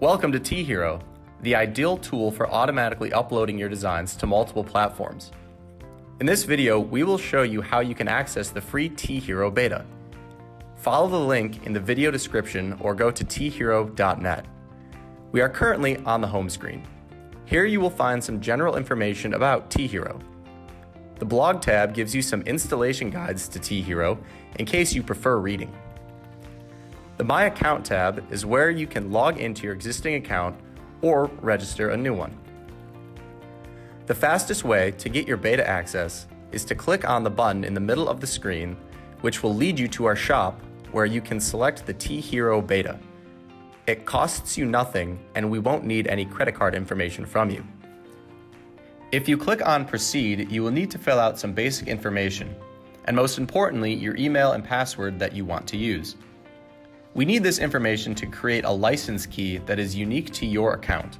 Welcome to TeeHero, the ideal tool for automatically uploading your designs to multiple platforms. In this video, we will show you how you can access the free TeeHero beta. Follow the link in the video description or go to teehero.net. We are currently on the home screen. Here you will find some general information about TeeHero. The blog tab gives you some installation guides to TeeHero in case you prefer reading. The My Account tab is where you can log into your existing account or register a new one. The fastest way to get your beta access is to click on the button in the middle of the screen, which will lead you to our shop where you can select the TeeHero beta. It costs you nothing and we won't need any credit card information from you. If you click on Proceed, you will need to fill out some basic information, and most importantly, your email and password that you want to use. We need this information to create a license key that is unique to your account.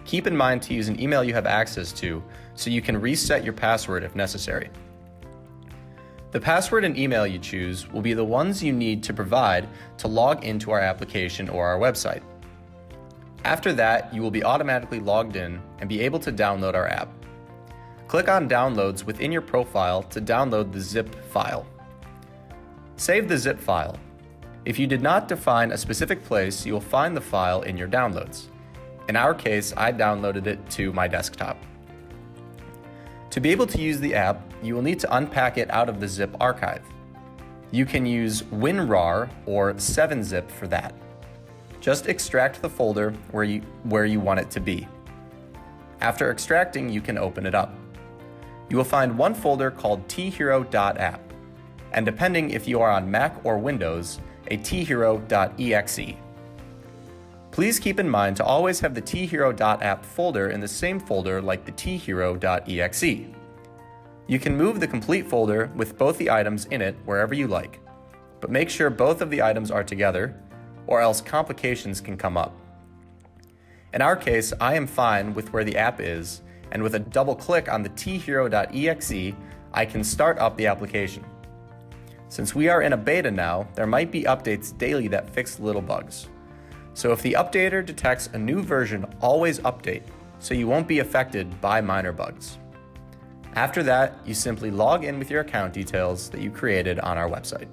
Keep in mind to use an email you have access to so you can reset your password if necessary. The password and email you choose will be the ones you need to provide to log into our application or our website. After that, you will be automatically logged in and be able to download our app. Click on Downloads within your profile to download the zip file. Save the zip file. If you did not define a specific place, you will find the file in your downloads. In our case, I downloaded it to my desktop. To be able to use the app, you will need to unpack it out of the zip archive. You can use WinRAR or 7-zip for that. Just extract the folder where you want it to be. After extracting, you can open it up. You will find one folder called teehero.app, and depending if you are on Mac or Windows, a teehero.exe. Please keep in mind to always have the teehero.app folder in the same folder like the teehero.exe. You can move the complete folder with both the items in it wherever you like, but make sure both of the items are together, or else complications can come up. In our case, I am fine with where the app is, and with a double click on the teehero.exe, I can start up the application. Since we are in a beta now, there might be updates daily that fix little bugs. So if the updater detects a new version, always update, so you won't be affected by minor bugs. After that, you simply log in with your account details that you created on our website.